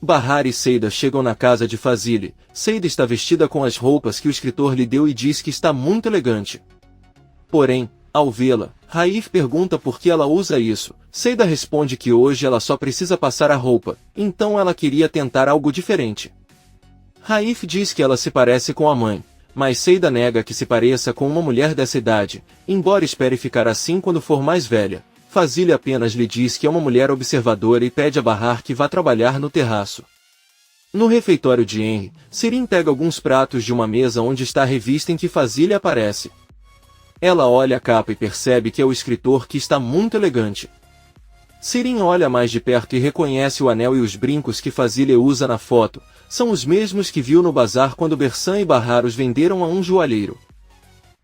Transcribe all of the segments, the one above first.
Bahar e Seida chegam na casa de Fazile. Seida está vestida com as roupas que o escritor lhe deu e diz que está muito elegante. Porém, ao vê-la, Raif pergunta por que ela usa isso. Seida responde que hoje ela só precisa passar a roupa, então ela queria tentar algo diferente. Raif diz que ela se parece com a mãe, mas Seida nega que se pareça com uma mulher dessa idade, embora espere ficar assim quando for mais velha. Fazile apenas lhe diz que é uma mulher observadora e pede a Bahar que vá trabalhar no terraço. No refeitório de Henry, Sirin pega alguns pratos de uma mesa onde está a revista em que Fazile aparece. Ela olha a capa e percebe que é o escritor que está muito elegante. Sirin olha mais de perto e reconhece o anel e os brincos que Fazile usa na foto. São os mesmos que viu no bazar quando Bersan e Bahar os venderam a um joalheiro.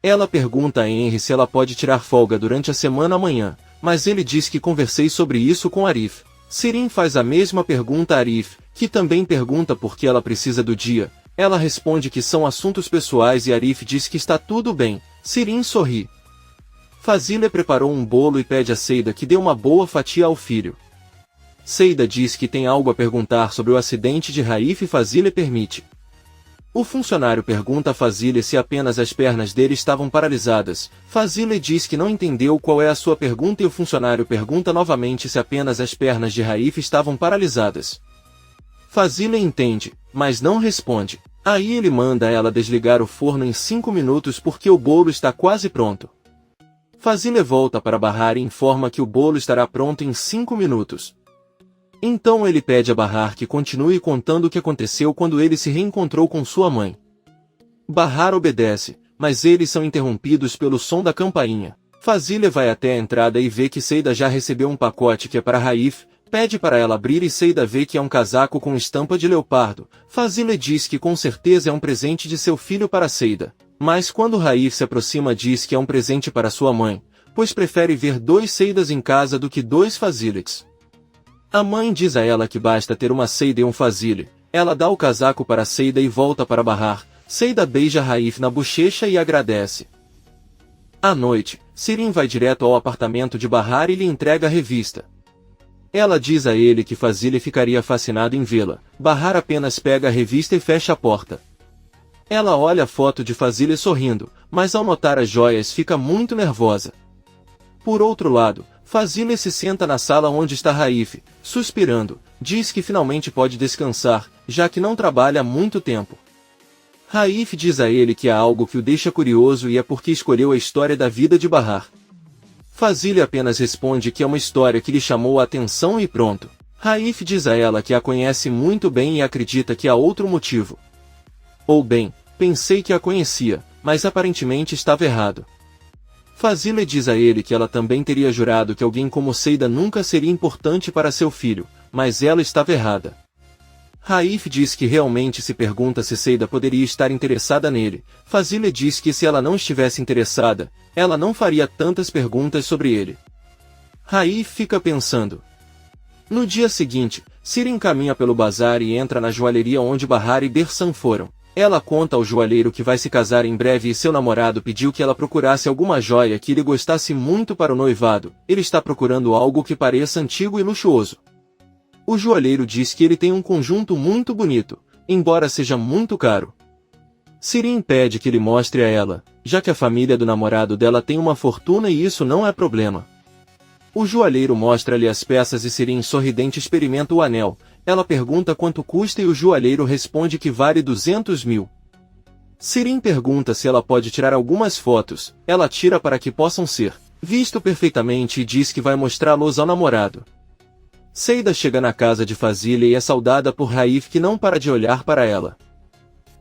Ela pergunta a Henry se ela pode tirar folga durante a semana amanhã, mas ele diz que conversei sobre isso com Arif. Sirin faz a mesma pergunta a Arif, que também pergunta por que ela precisa do dia. Ela responde que são assuntos pessoais e Arif diz que está tudo bem. Sirin sorri. Fazile preparou um bolo e pede a Seida que dê uma boa fatia ao filho. Seida diz que tem algo a perguntar sobre o acidente de Raif e Fazile permite. O funcionário pergunta a Fazile se apenas as pernas dele estavam paralisadas. Fazile diz que não entendeu qual é a sua pergunta e o funcionário pergunta novamente se apenas as pernas de Raif estavam paralisadas. Fazile entende, mas não responde. Aí ele manda ela desligar o forno em 5 minutos porque o bolo está quase pronto. Fazile volta para Bahar e informa que o bolo estará pronto em 5 minutos. Então ele pede a Bahar que continue contando o que aconteceu quando ele se reencontrou com sua mãe. Bahar obedece, mas eles são interrompidos pelo som da campainha. Fazile vai até a entrada e vê que Seida já recebeu um pacote que é para Raif. Pede para ela abrir e Seida vê que é um casaco com estampa de leopardo. Fazile diz que com certeza é um presente de seu filho para Seida. Mas quando Raif se aproxima diz que é um presente para sua mãe, pois prefere ver 2 Seidas em casa do que 2 Faziles. A mãe diz a ela que basta ter uma Seida e um Fazile. Ela dá o casaco para Seida e volta para Bahar. Seida beija Raif na bochecha e agradece. À noite, Sirin vai direto ao apartamento de Bahar e lhe entrega a revista. Ela diz a ele que Fazile ficaria fascinado em vê-la. Bahar apenas pega a revista e fecha a porta. Ela olha a foto de Fazile sorrindo, mas ao notar as joias fica muito nervosa. Por outro lado, Fazile se senta na sala onde está Raif, suspirando, diz que finalmente pode descansar, já que não trabalha há muito tempo. Raif diz a ele que há algo que o deixa curioso e é porque escolheu a história da vida de Bahar. Fazile apenas responde que é uma história que lhe chamou a atenção e pronto. Raif diz a ela que a conhece muito bem e acredita que há outro motivo. Ou bem, pensei que a conhecia, mas aparentemente estava errado. Fazile diz a ele que ela também teria jurado que alguém como Seida nunca seria importante para seu filho, mas ela estava errada. Raif diz que realmente se pergunta se Seida poderia estar interessada nele. Fazile diz que se ela não estivesse interessada, ela não faria tantas perguntas sobre ele. Raif fica pensando. No dia seguinte, Sirin caminha pelo bazar e entra na joalheria onde Bahar e Bersan foram. Ela conta ao joalheiro que vai se casar em breve e seu namorado pediu que ela procurasse alguma joia que lhe gostasse muito para o noivado. Ele está procurando algo que pareça antigo e luxuoso. O joalheiro diz que ele tem um conjunto muito bonito, embora seja muito caro. Sirin pede que ele mostre a ela, já que a família do namorado dela tem uma fortuna e isso não é problema. O joalheiro mostra-lhe as peças e Sirin sorridente experimenta o anel. Ela pergunta quanto custa e o joalheiro responde que vale 200 mil. Sirin pergunta se ela pode tirar algumas fotos. Ela tira para que possam ser visto perfeitamente e diz que vai mostrá-los ao namorado. Seida chega na casa de Fazile e é saudada por Raif que não para de olhar para ela.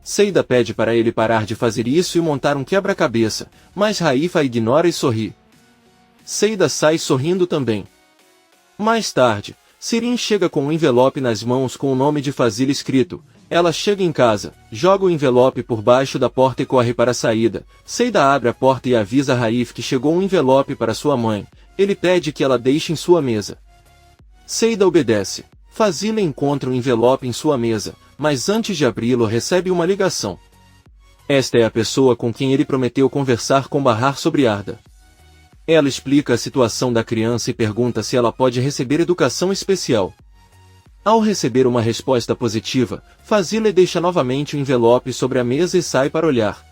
Seida pede para ele parar de fazer isso e montar um quebra-cabeça, mas Raif a ignora e sorri. Seida sai sorrindo também. Mais tarde, Sirin chega com um envelope nas mãos com o nome de Fazile escrito. Ela chega em casa, joga o envelope por baixo da porta e corre para a saída. Seida abre a porta e avisa Raif que chegou um envelope para sua mãe. Ele pede que ela deixe em sua mesa. Seida obedece. Fazile encontra um envelope em sua mesa, mas antes de abri-lo recebe uma ligação. Esta é a pessoa com quem ele prometeu conversar com Bahar sobre Arda. Ela explica a situação da criança e pergunta se ela pode receber educação especial. Ao receber uma resposta positiva, Fazile deixa novamente o envelope sobre a mesa e sai para olhar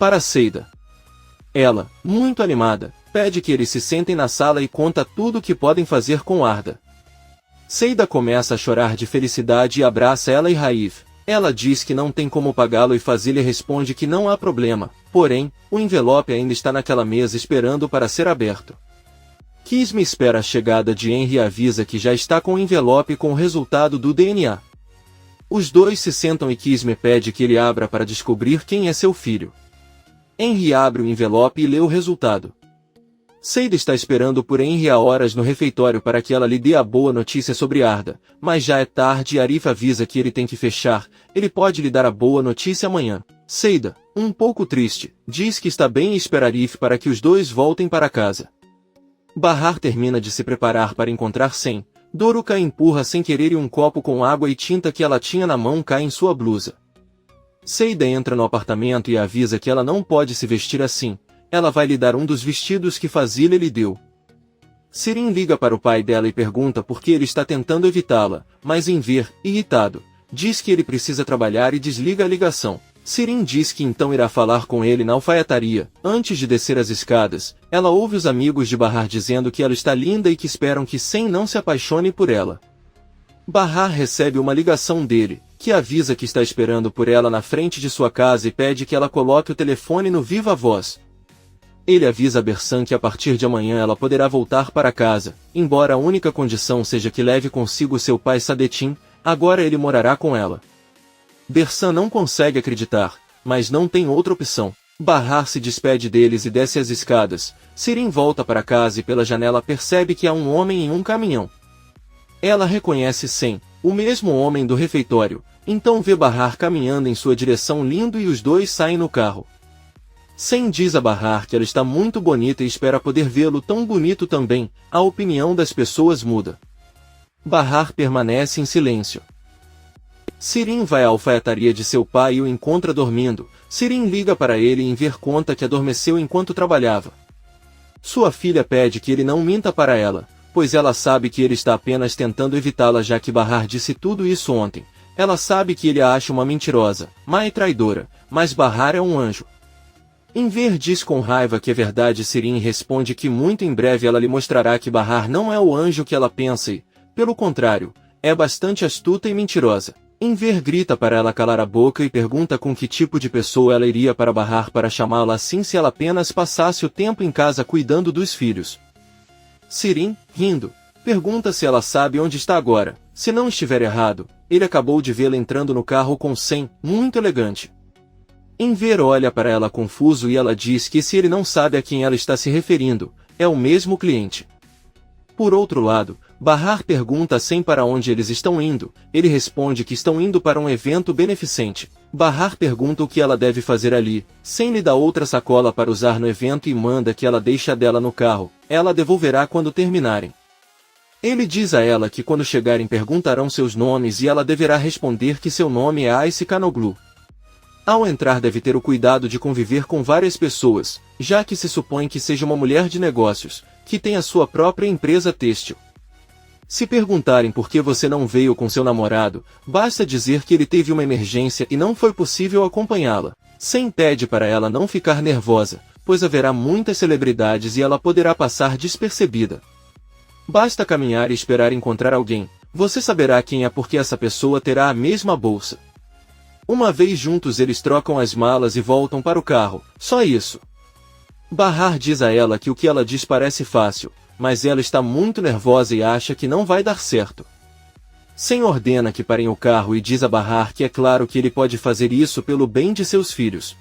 para Seida. Ela, muito animada, pede que eles se sentem na sala e conta tudo o que podem fazer com Arda. Seida começa a chorar de felicidade e abraça ela e Raif. Ela diz que não tem como pagá-lo e Fazile responde que não há problema, porém, o envelope ainda está naquela mesa esperando para ser aberto. Kisme espera a chegada de Henry e avisa que já está com o envelope com o resultado do DNA. Os dois se sentam e Kisme pede que ele abra para descobrir quem é seu filho. Henry abre o envelope e lê o resultado. Seida está esperando por Henry há horas no refeitório para que ela lhe dê a boa notícia sobre Arda, mas já é tarde e Arif avisa que ele tem que fechar, ele pode lhe dar a boa notícia amanhã. Seida, um pouco triste, diz que está bem e espera Arif para que os dois voltem para casa. Bahar termina de se preparar para encontrar Sem. Doruka empurra sem querer e um copo com água e tinta que ela tinha na mão cai em sua blusa. Seida entra no apartamento e avisa que ela não pode se vestir assim. Ela vai lhe dar um dos vestidos que Fazile lhe deu. Sirin liga para o pai dela e pergunta por que ele está tentando evitá-la, mas em ver, irritado, diz que ele precisa trabalhar e desliga a ligação. Sirin diz que então irá falar com ele na alfaiataria. Antes de descer as escadas, ela ouve os amigos de Bahar dizendo que ela está linda e que esperam que Sem não se apaixone por ela. Bahar recebe uma ligação dele, que avisa que está esperando por ela na frente de sua casa e pede que ela coloque o telefone no viva voz. Ele avisa a Bersan que a partir de amanhã ela poderá voltar para casa, embora a única condição seja que leve consigo seu pai Sadetin, agora ele morará com ela. Bersan não consegue acreditar, mas não tem outra opção. Bahar se despede deles e desce as escadas. Sirin volta para casa e pela janela percebe que há um homem em um caminhão. Ela reconhece Sem, o mesmo homem do refeitório, então vê Bahar caminhando em sua direção lindo e os dois saem no carro. Sem diz a Bahar que ela está muito bonita e espera poder vê-lo tão bonito também, a opinião das pessoas muda. Bahar permanece em silêncio. Sirin vai à alfaiataria de seu pai e o encontra dormindo. Sirin liga para ele e ver conta que adormeceu enquanto trabalhava. Sua filha pede que ele não minta para ela, pois ela sabe que ele está apenas tentando evitá-la já que Bahar disse tudo isso ontem. Ela sabe que ele a acha uma mentirosa, má e traidora, mas Bahar é um anjo. Enver diz com raiva que é verdade. Sirin responde que muito em breve ela lhe mostrará que Bahar não é o anjo que ela pensa e, pelo contrário, é bastante astuta e mentirosa. Enver grita para ela calar a boca e pergunta com que tipo de pessoa ela iria para Bahar para chamá-la assim se ela apenas passasse o tempo em casa cuidando dos filhos. Sirin, rindo, pergunta se ela sabe onde está agora. Se não estiver errado, ele acabou de vê-la entrando no carro com Sem, muito elegante. Enver olha para ela confuso e ela diz que se ele não sabe a quem ela está se referindo, é o mesmo cliente. Por outro lado, Bahar pergunta a Sem para onde eles estão indo, ele responde que estão indo para um evento beneficente. Bahar pergunta o que ela deve fazer ali, Sem lhe dá outra sacola para usar no evento e manda que ela deixe a dela no carro, ela devolverá quando terminarem. Ele diz a ela que quando chegarem perguntarão seus nomes e ela deverá responder que seu nome é Ice Kanoglu. Ao entrar deve ter o cuidado de conviver com várias pessoas, já que se supõe que seja uma mulher de negócios, que tem a sua própria empresa têxtil. Se perguntarem por que você não veio com seu namorado, basta dizer que ele teve uma emergência e não foi possível acompanhá-la. Sem pede para ela não ficar nervosa, pois haverá muitas celebridades e ela poderá passar despercebida. Basta caminhar e esperar encontrar alguém, você saberá quem é porque essa pessoa terá a mesma bolsa. Uma vez juntos eles trocam as malas e voltam para o carro, só isso. Bahar diz a ela que o que ela diz parece fácil, mas ela está muito nervosa e acha que não vai dar certo. Sem ordena que parem o carro e diz a Bahar que é claro que ele pode fazer isso pelo bem de seus filhos.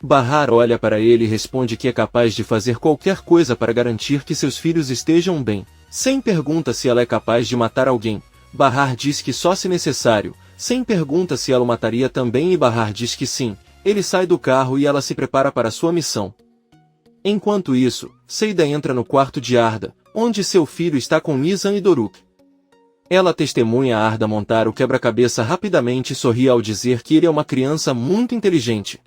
Bahar olha para ele e responde que é capaz de fazer qualquer coisa para garantir que seus filhos estejam bem. Sem pergunta se ela é capaz de matar alguém, Bahar diz que só se necessário. Sem pergunta se ela o mataria também e Bahar diz que sim. Ele sai do carro e ela se prepara para sua missão. Enquanto isso, Seida entra no quarto de Arda, onde seu filho está com Nizam e Doruk. Ela testemunha a Arda montar o quebra-cabeça rapidamente e sorri ao dizer que ele é uma criança muito inteligente.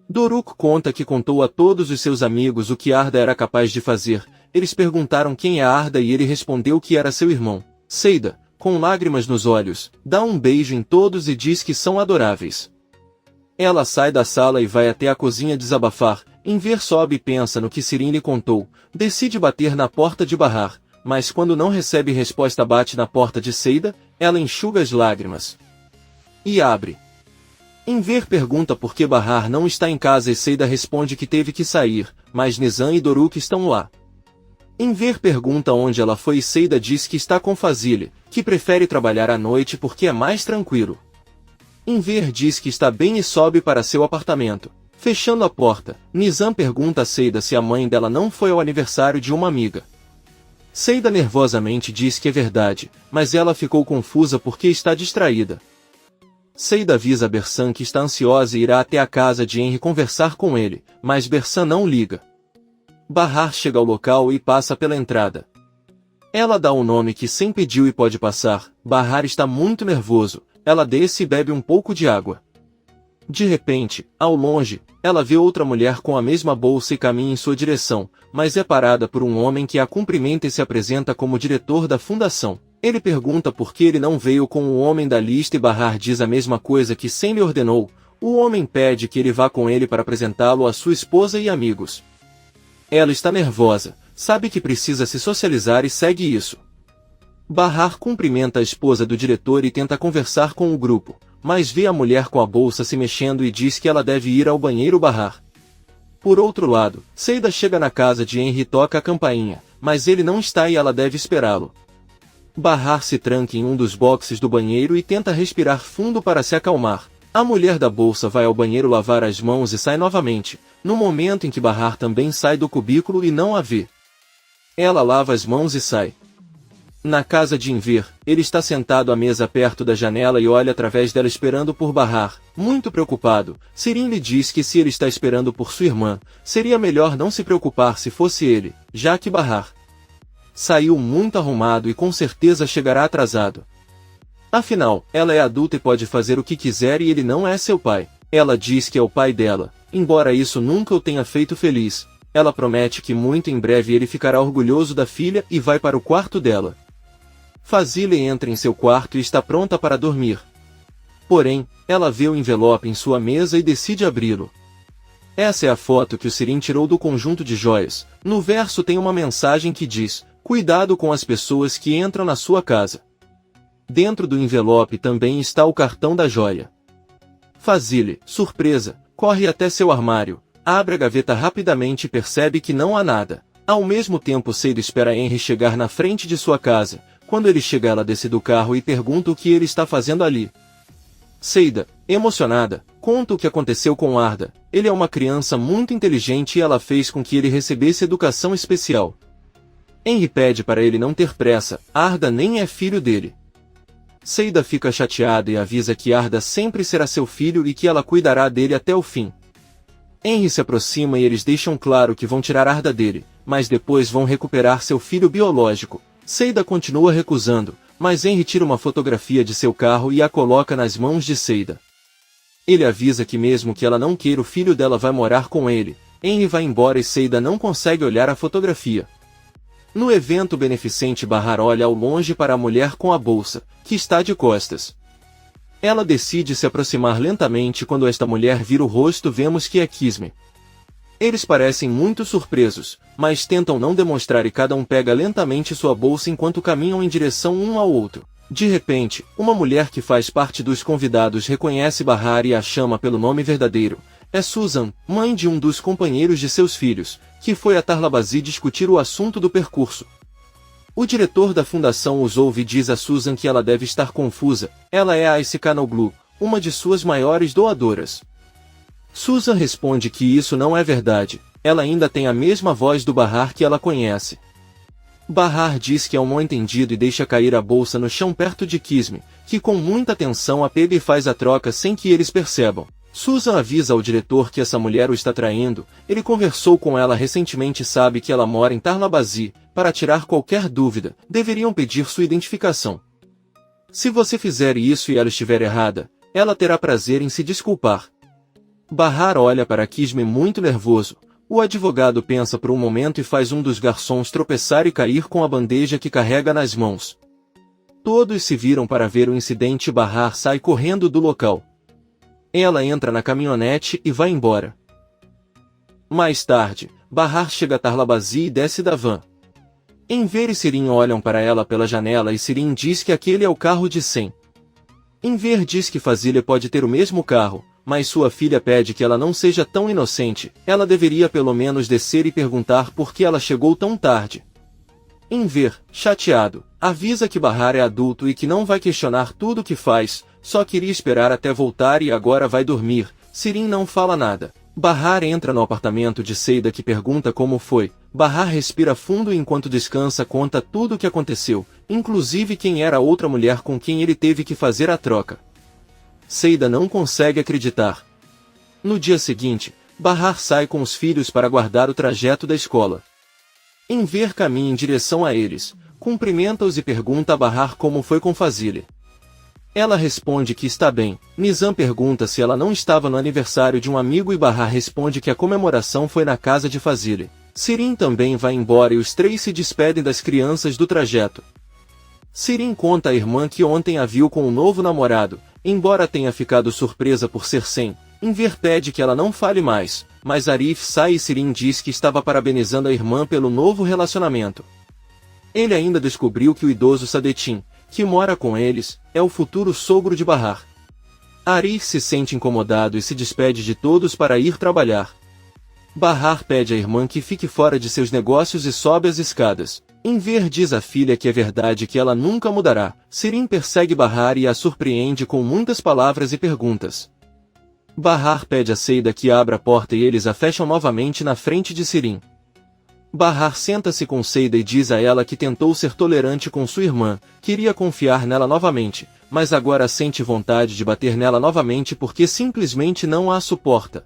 Doruk conta que contou a todos os seus amigos o que Arda era capaz de fazer. Eles perguntaram quem é Arda e ele respondeu que era seu irmão. Seida, com lágrimas nos olhos, dá um beijo em todos e diz que são adoráveis. Ela sai da sala e vai até a cozinha desabafar. Enver sobe e pensa no que Sirin lhe contou, decide bater na porta de Bahar, mas quando não recebe resposta bate na porta de Seida, ela enxuga as lágrimas e abre. Enver pergunta por que Bahar não está em casa e Seida responde que teve que sair, mas Nizam e Doruk estão lá. Enver pergunta onde ela foi e Seida diz que está com Fazile, que prefere trabalhar à noite porque é mais tranquilo. Enver diz que está bem e sobe para seu apartamento. Fechando a porta, Nizam pergunta a Seida se a mãe dela não foi ao aniversário de uma amiga. Seida nervosamente diz que é verdade, mas ela ficou confusa porque está distraída. Seida avisa Bersan que está ansiosa e irá até a casa de Henry conversar com ele, mas Bersan não liga. Bahar chega ao local e passa pela entrada. Ela dá o nome que Sem pediu e pode passar. Bahar está muito nervoso, ela desce e bebe um pouco de água. De repente, ao longe, ela vê outra mulher com a mesma bolsa e caminha em sua direção, mas é parada por um homem que a cumprimenta e se apresenta como diretor da fundação. Ele pergunta por que ele não veio com o homem da lista e Bahar diz a mesma coisa que Sem lhe ordenou. O homem pede que ele vá com ele para apresentá-lo a sua esposa e amigos. Ela está nervosa, sabe que precisa se socializar e segue isso. Bahar cumprimenta a esposa do diretor e tenta conversar com o grupo, mas vê a mulher com a bolsa se mexendo e diz que ela deve ir ao banheiro Bahar. Por outro lado, Seida chega na casa de Henry e toca a campainha, mas ele não está e ela deve esperá-lo. Bahar se tranca em um dos boxes do banheiro e tenta respirar fundo para se acalmar. A mulher da bolsa vai ao banheiro lavar as mãos e sai novamente, no momento em que Bahar também sai do cubículo e não a vê. Ela lava as mãos e sai. Na casa de Enver, ele está sentado à mesa perto da janela e olha através dela esperando por Bahar. Muito preocupado, Sirin lhe diz que se ele está esperando por sua irmã, seria melhor não se preocupar se fosse ele, já que Bahar saiu muito arrumado e com certeza chegará atrasado. Afinal, ela é adulta e pode fazer o que quiser e ele não é seu pai. Ela diz que é o pai dela, embora isso nunca o tenha feito feliz. Ela promete que muito em breve ele ficará orgulhoso da filha e vai para o quarto dela. Fazile entra em seu quarto e está pronta para dormir. Porém, ela vê o envelope em sua mesa e decide abri-lo. Essa é a foto que o Sirin tirou do conjunto de joias. No verso tem uma mensagem que diz: "Cuidado com as pessoas que entram na sua casa." Dentro do envelope também está o cartão da joia. Fazile, surpresa, corre até seu armário, abre a gaveta rapidamente e percebe que não há nada. Ao mesmo tempo Seida espera Henry chegar na frente de sua casa. Quando ele chega ela desce do carro e pergunta o que ele está fazendo ali. Seida, emocionada, conta o que aconteceu com Arda. Ele é uma criança muito inteligente e ela fez com que ele recebesse educação especial. Henry pede para ele não ter pressa, Arda nem é filho dele. Seida fica chateada e avisa que Arda sempre será seu filho e que ela cuidará dele até o fim. Henry se aproxima e eles deixam claro que vão tirar Arda dele, mas depois vão recuperar seu filho biológico. Seida continua recusando, mas Henry tira uma fotografia de seu carro e a coloca nas mãos de Seida. Ele avisa que mesmo que ela não queira o filho dela vai morar com ele. Henry vai embora e Seida não consegue olhar a fotografia. No evento beneficente Bahar olha ao longe para a mulher com a bolsa, que está de costas. Ela decide se aproximar lentamente e quando esta mulher vira o rosto vemos que é Kisme. Eles parecem muito surpresos, mas tentam não demonstrar e cada um pega lentamente sua bolsa enquanto caminham em direção um ao outro. De repente, uma mulher que faz parte dos convidados reconhece Bahar e a chama pelo nome verdadeiro. É Susan, mãe de um dos companheiros de seus filhos, que foi a Tarlabazi discutir o assunto do percurso. O diretor da fundação os ouve e diz a Susan que ela deve estar confusa. Ela é a Ice Kanoglu, uma de suas maiores doadoras. Susan responde que isso não é verdade, ela ainda tem a mesma voz do Bahar que ela conhece. Bahar diz que é um mal-entendido e deixa cair a bolsa no chão perto de Kisme, que com muita atenção a pega e faz a troca sem que eles percebam. Susan avisa ao diretor que essa mulher o está traindo, ele conversou com ela recentemente e sabe que ela mora em Tarlabazi. Para tirar qualquer dúvida, deveriam pedir sua identificação. Se você fizer isso e ela estiver errada, ela terá prazer em se desculpar. Bahar olha para Kisme muito nervoso. O advogado pensa por um momento e faz um dos garçons tropeçar e cair com a bandeja que carrega nas mãos. Todos se viram para ver o incidente e Bahar sai correndo do local. Ela entra na caminhonete e vai embora. Mais tarde, Bahar chega a Tarlabazi e desce da van. Enver e Sirin olham para ela pela janela e Sirin diz que aquele é o carro de Sem. Enver diz que Fazile pode ter o mesmo carro, mas sua filha pede que ela não seja tão inocente, ela deveria pelo menos descer e perguntar por que ela chegou tão tarde. Enver, chateado, avisa que Bahar é adulto e que não vai questionar tudo o que faz, só queria esperar até voltar e agora vai dormir. Sirin não fala nada. Bahar entra no apartamento de Seida que pergunta como foi. Bahar respira fundo e enquanto descansa conta tudo o que aconteceu, inclusive quem era a outra mulher com quem ele teve que fazer a troca. Seida não consegue acreditar. No dia seguinte, Bahar sai com os filhos para guardar o trajeto da escola. Enver caminha em direção a eles, cumprimenta-os e pergunta a Bahar como foi com Fazile. Ela responde que está bem. Nizam pergunta se ela não estava no aniversário de um amigo e Bahar responde que a comemoração foi na casa de Fazile. Sirin também vai embora e os três se despedem das crianças do trajeto. Sirin conta à irmã que ontem a viu com um novo namorado, embora tenha ficado surpresa por ser Sem. Enver pede que ela não fale mais, mas Arif sai e Sirin diz que estava parabenizando a irmã pelo novo relacionamento. Ele ainda descobriu que o idoso Sadetin, que mora com eles, é o futuro sogro de Bahar. Arif se sente incomodado e se despede de todos para ir trabalhar. Bahar pede à irmã que fique fora de seus negócios e sobe as escadas. Enver diz à filha que é verdade que ela nunca mudará. Sirin persegue Bahar e a surpreende com muitas palavras e perguntas. Bahar pede a Seida que abra a porta e eles a fecham novamente na frente de Sirin. Bahar senta-se com Seida e diz a ela que tentou ser tolerante com sua irmã, queria confiar nela novamente, mas agora sente vontade de bater nela novamente porque simplesmente não a suporta.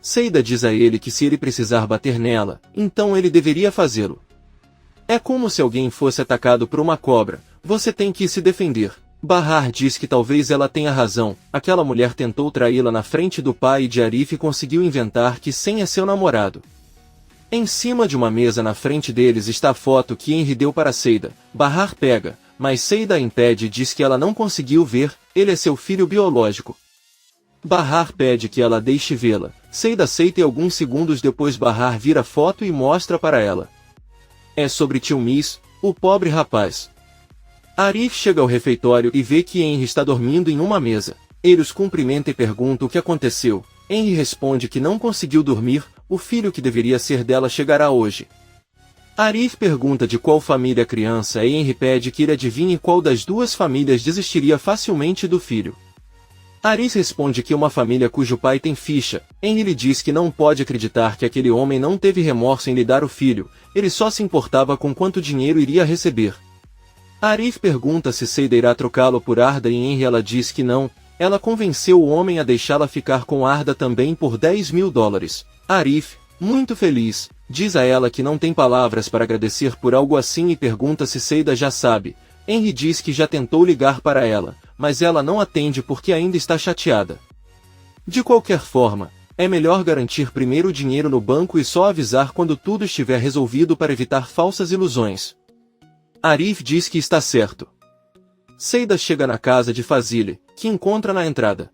Seida diz a ele que se ele precisar bater nela, então ele deveria fazê-lo. É como se alguém fosse atacado por uma cobra, você tem que se defender. Bahar diz que talvez ela tenha razão, aquela mulher tentou traí-la na frente do pai de Arif e conseguiu inventar que Sem é seu namorado. Em cima de uma mesa na frente deles está a foto que Henry deu para Seida. Bahar pega, mas Seida a impede e diz que ela não conseguiu ver, ele é seu filho biológico. Bahar pede que ela deixe vê-la. Seida aceita e alguns segundos depois Bahar vira a foto e mostra para ela. É sobre Tio Mis, o pobre rapaz. Arif chega ao refeitório e vê que Henry está dormindo em uma mesa. Ele os cumprimenta e pergunta o que aconteceu. Henry responde que não conseguiu dormir, o filho que deveria ser dela chegará hoje. Arif pergunta de qual família a criança é e Henry pede que ele adivinhe qual das duas famílias desistiria facilmente do filho. Arif responde que uma família cujo pai tem ficha. Henry lhe diz que não pode acreditar que aquele homem não teve remorso em lhe dar o filho, ele só se importava com quanto dinheiro iria receber. Arif pergunta se Seida irá trocá-lo por Arda e Henry ela diz que não, ela convenceu o homem a deixá-la ficar com Arda também por $10.000. Arif, muito feliz, diz a ela que não tem palavras para agradecer por algo assim e pergunta se Seida já sabe. Henry diz que já tentou ligar para ela, mas ela não atende porque ainda está chateada. De qualquer forma, é melhor garantir primeiro o dinheiro no banco e só avisar quando tudo estiver resolvido para evitar falsas ilusões. Arif diz que está certo. Seida chega na casa de Fazile, que encontra na entrada.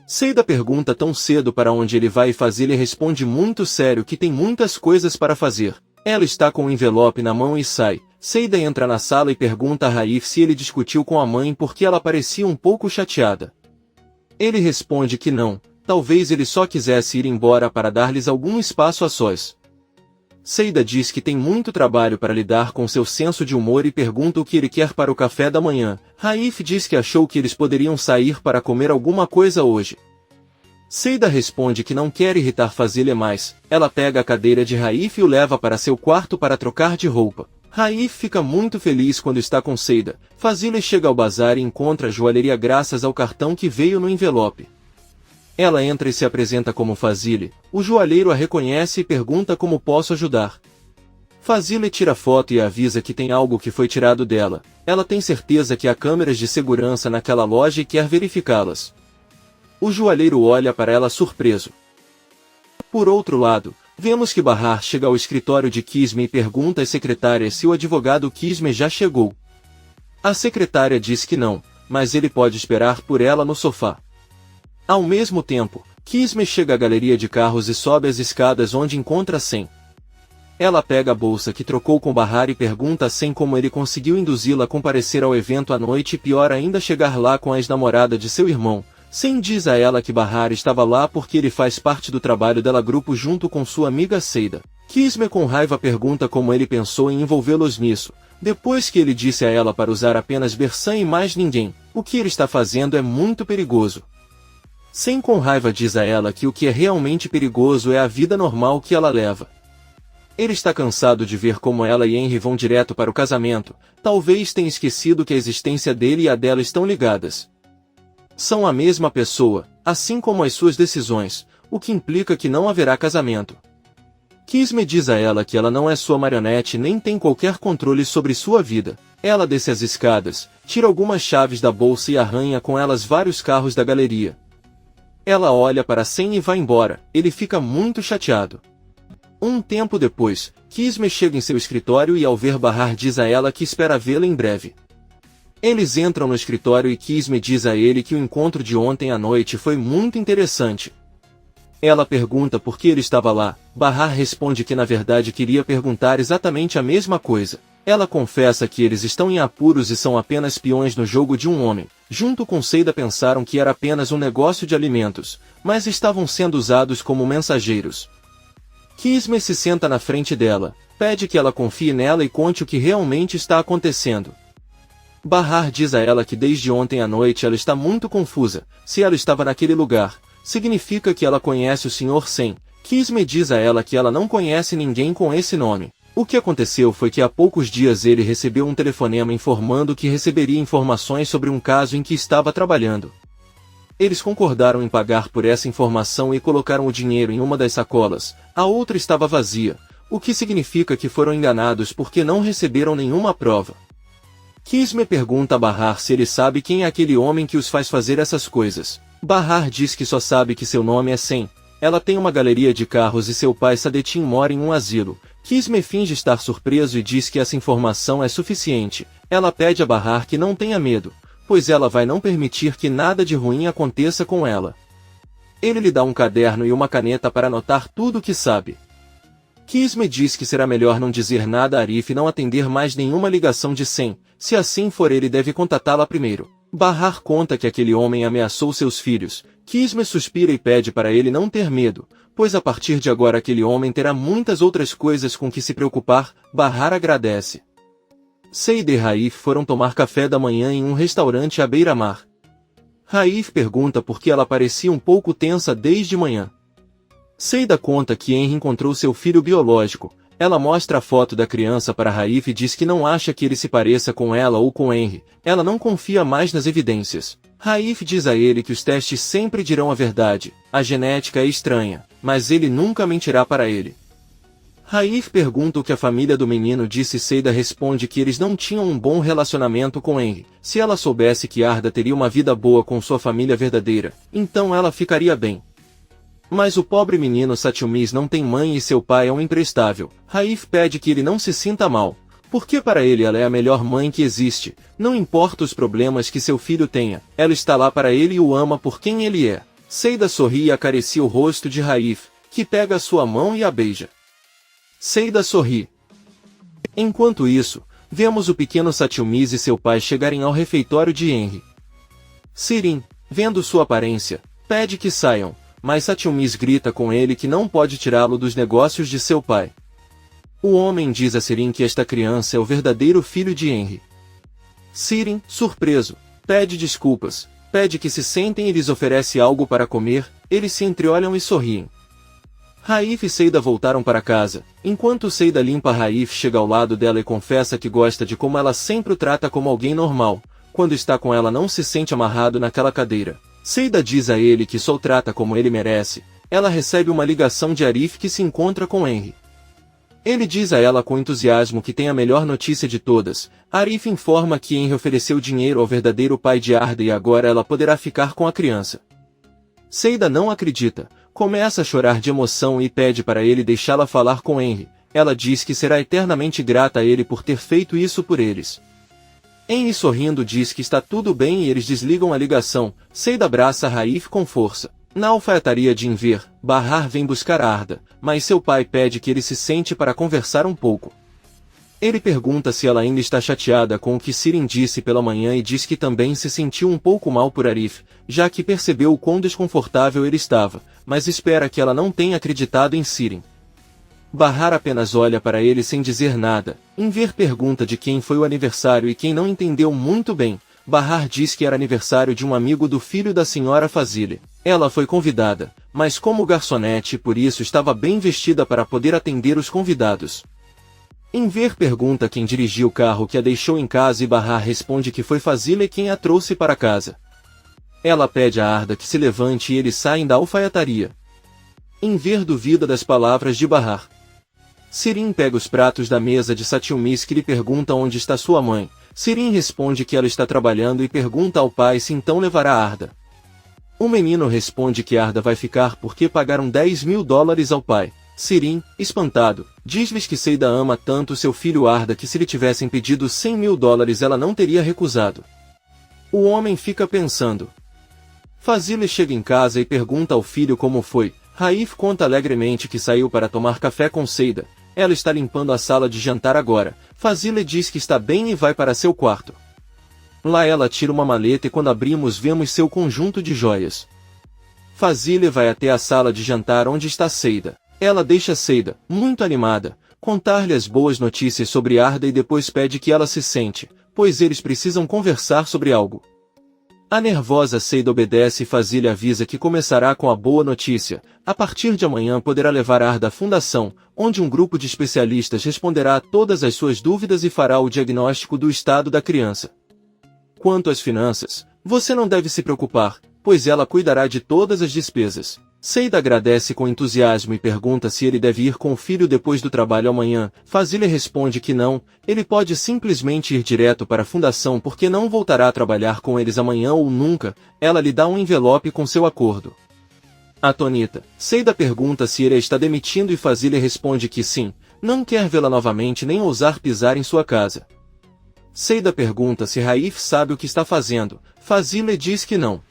Seida pergunta tão cedo para onde ele vai e Fazile responde muito sério que tem muitas coisas para fazer. Ela está com o envelope na mão e sai. Seida entra na sala e pergunta a Raif se ele discutiu com a mãe porque ela parecia um pouco chateada. Ele responde que não, talvez ele só quisesse ir embora para dar-lhes algum espaço a sós. Seida diz que tem muito trabalho para lidar com seu senso de humor e pergunta o que ele quer para o café da manhã. Raif diz que achou que eles poderiam sair para comer alguma coisa hoje. Seida responde que não quer irritar Fazile mais. Ela pega a cadeira de Raif e o leva para seu quarto para trocar de roupa. Raif fica muito feliz quando está com Seida. Fazile chega ao bazar e encontra a joalheria graças ao cartão que veio no envelope. Ela entra e se apresenta como Fazile. O joalheiro a reconhece e pergunta como posso ajudar. Fazile tira foto e avisa que tem algo que foi tirado dela. Ela tem certeza que há câmeras de segurança naquela loja e quer verificá-las. O joalheiro olha para ela surpreso. Por outro lado, vemos que Bahar chega ao escritório de Kisme e pergunta às secretárias se o advogado Kisme já chegou. A secretária diz que não, mas ele pode esperar por ela no sofá. Ao mesmo tempo, Kismet chega à galeria de carros e sobe as escadas onde encontra Sen. Ela pega a bolsa que trocou com Bahar e pergunta a Sen como ele conseguiu induzi-la a comparecer ao evento à noite e pior ainda chegar lá com a ex-namorada de seu irmão. Sen diz a ela que Bahar estava lá porque ele faz parte do trabalho dela grupo junto com sua amiga Seida. Kismet com raiva pergunta como ele pensou em envolvê-los nisso, depois que ele disse a ela para usar apenas Bersan e mais ninguém. O que ele está fazendo é muito perigoso. Sen com raiva diz a ela que o que é realmente perigoso é a vida normal que ela leva. Ele está cansado de ver como ela e Henry vão direto para o casamento, talvez tenha esquecido que a existência dele e a dela estão ligadas. São a mesma pessoa, assim como as suas decisões, o que implica que não haverá casamento. Kismet diz a ela que ela não é sua marionete nem tem qualquer controle sobre sua vida. Ela desce as escadas, tira algumas chaves da bolsa e arranha com elas vários carros da galeria. Ela olha para Sen e vai embora, ele fica muito chateado. Um tempo depois, Kismet chega em seu escritório e ao ver Bahar diz a ela que espera vê-la em breve. Eles entram no escritório e Kismet diz a ele que o encontro de ontem à noite foi muito interessante. Ela pergunta por que ele estava lá. Bahar responde que na verdade queria perguntar exatamente a mesma coisa. Ela confessa que eles estão em apuros e são apenas peões no jogo de um homem. Junto com Seida pensaram que era apenas um negócio de alimentos, mas estavam sendo usados como mensageiros. Kismet se senta na frente dela, pede que ela confie nela e conte o que realmente está acontecendo. Bahar diz a ela que desde ontem à noite ela está muito confusa. Se ela estava naquele lugar, significa que ela conhece o Sr. Sen. Kismet diz a ela que ela não conhece ninguém com esse nome. O que aconteceu foi que há poucos dias ele recebeu um telefonema informando que receberia informações sobre um caso em que estava trabalhando. Eles concordaram em pagar por essa informação e colocaram o dinheiro em uma das sacolas, a outra estava vazia, o que significa que foram enganados porque não receberam nenhuma prova. Kismet pergunta a Bahar se ele sabe quem é aquele homem que os faz fazer essas coisas. Bahar diz que só sabe que seu nome é Sen. Ela tem uma galeria de carros e seu pai Sadetin mora em um asilo. Kismet finge estar surpreso e diz que essa informação é suficiente. Ela pede a Bahar que não tenha medo, pois ela vai não permitir que nada de ruim aconteça com ela. Ele lhe dá um caderno e uma caneta para anotar tudo o que sabe. Kismet diz que será melhor não dizer nada a Arif e não atender mais nenhuma ligação de Sen. Se assim for, ele deve contatá-la primeiro. Bahar conta que aquele homem ameaçou seus filhos. Kismet suspira e pede para ele não ter medo, pois a partir de agora aquele homem terá muitas outras coisas com que se preocupar. Bahar agradece. Seida e Raif foram tomar café da manhã em um restaurante à beira-mar. Raif pergunta por que ela parecia um pouco tensa desde manhã. Seida conta que Henry encontrou seu filho biológico. Ela mostra a foto da criança para Raif e diz que não acha que ele se pareça com ela ou com Henry. Ela não confia mais nas evidências. Raif diz a ele que os testes sempre dirão a verdade. A genética é estranha, mas ele nunca mentirá para ele. Raif pergunta o que a família do menino disse e Seida responde que eles não tinham um bom relacionamento com Henry. Se ela soubesse que Arda teria uma vida boa com sua família verdadeira, então ela ficaria bem. Mas o pobre menino Satyumis não tem mãe e seu pai é um imprestável. Raif pede que ele não se sinta mal, porque para ele ela é a melhor mãe que existe. Não importa os problemas que seu filho tenha, ela está lá para ele e o ama por quem ele é. Seida sorri e acaricia o rosto de Raif, que pega a sua mão e a beija. Seida sorri. Enquanto isso, vemos o pequeno Satyumis e seu pai chegarem ao refeitório de Henry. Sirin, vendo sua aparência, pede que saiam, mas Satyumis grita com ele que não pode tirá-lo dos negócios de seu pai. O homem diz a Sirin que esta criança é o verdadeiro filho de Henry. Sirin, surpreso, pede desculpas, pede que se sentem e lhes oferece algo para comer. Eles se entreolham e sorriem. Raif e Seida voltaram para casa. Enquanto Seida limpa, Raif chega ao lado dela e confessa que gosta de como ela sempre o trata como alguém normal. Quando está com ela não se sente amarrado naquela cadeira. Seida diz a ele que só o trata como ele merece. Ela recebe uma ligação de Arif que se encontra com Henry. Ele diz a ela com entusiasmo que tem a melhor notícia de todas. Arif informa que Henry ofereceu dinheiro ao verdadeiro pai de Arda e agora ela poderá ficar com a criança. Seida não acredita, começa a chorar de emoção e pede para ele deixá-la falar com Henry. Ela diz que será eternamente grata a ele por ter feito isso por eles. Henry sorrindo diz que está tudo bem e eles desligam a ligação. Seida abraça Raif com força. Na alfaiataria de Enver, Bahar vem buscar Arda, mas seu pai pede que ele se sente para conversar um pouco. Ele pergunta se ela ainda está chateada com o que Sirin disse pela manhã e diz que também se sentiu um pouco mal por Arif, já que percebeu o quão desconfortável ele estava, mas espera que ela não tenha acreditado em Sirin. Bahar apenas olha para ele sem dizer nada. Enver pergunta de quem foi o aniversário e quem não entendeu muito bem. Bahar diz que era aniversário de um amigo do filho da senhora Fazile. Ela foi convidada, mas como garçonete e por isso estava bem vestida para poder atender os convidados. Enver pergunta quem dirigiu o carro que a deixou em casa e Bahar responde que foi Fazile quem a trouxe para casa. Ela pede a Arda que se levante e eles saem da alfaiataria. Enver duvida das palavras de Bahar. Sirin pega os pratos da mesa de Satyumis que lhe pergunta onde está sua mãe. Sirin responde que ela está trabalhando e pergunta ao pai se então levará Arda. O menino responde que Arda vai ficar porque pagaram $10.000 ao pai. Sirin, espantado, diz-lhes que Seida ama tanto seu filho Arda que se lhe tivessem pedido $100.000 ela não teria recusado. O homem fica pensando. Fazile chega em casa e pergunta ao filho como foi. Raif conta alegremente que saiu para tomar café com Seida. Ela está limpando a sala de jantar agora. Fazile diz que está bem e vai para seu quarto. Lá ela tira uma maleta e quando abrimos vemos seu conjunto de joias. Fazile vai até a sala de jantar onde está Seida. Ela deixa Seida, muito animada, contar-lhe as boas notícias sobre Arda e depois pede que ela se sente, pois eles precisam conversar sobre algo. A nervosa Seida obedece e Fazile avisa que começará com a boa notícia. A partir de amanhã poderá levar Arda à fundação, onde um grupo de especialistas responderá a todas as suas dúvidas e fará o diagnóstico do estado da criança. Quanto às finanças, você não deve se preocupar, pois ela cuidará de todas as despesas. Seida agradece com entusiasmo e pergunta se ele deve ir com o filho depois do trabalho amanhã. Fazile responde que não, ele pode simplesmente ir direto para a fundação porque não voltará a trabalhar com eles amanhã ou nunca. Ela lhe dá um envelope com seu acordo. Atônita, Seida pergunta se ele a está demitindo e Fazile responde que sim, não quer vê-la novamente nem ousar pisar em sua casa. Seida pergunta se Raif sabe o que está fazendo. Fazile diz que não.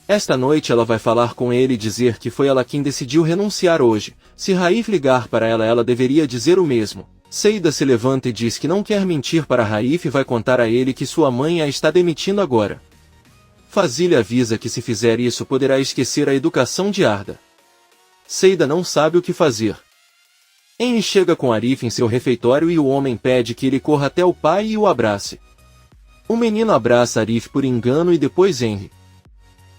Esta noite ela vai falar com ele e dizer que foi ela quem decidiu renunciar hoje. Se Raif ligar para ela, ela deveria dizer o mesmo. Seida se levanta e diz que não quer mentir para Raif e vai contar a ele que sua mãe a está demitindo agora. Fazile avisa que se fizer isso poderá esquecer a educação de Arda. Seida não sabe o que fazer. Henry chega com Arif em seu refeitório e o homem pede que ele corra até o pai e o abrace. O menino abraça Arif por engano e depois Henry.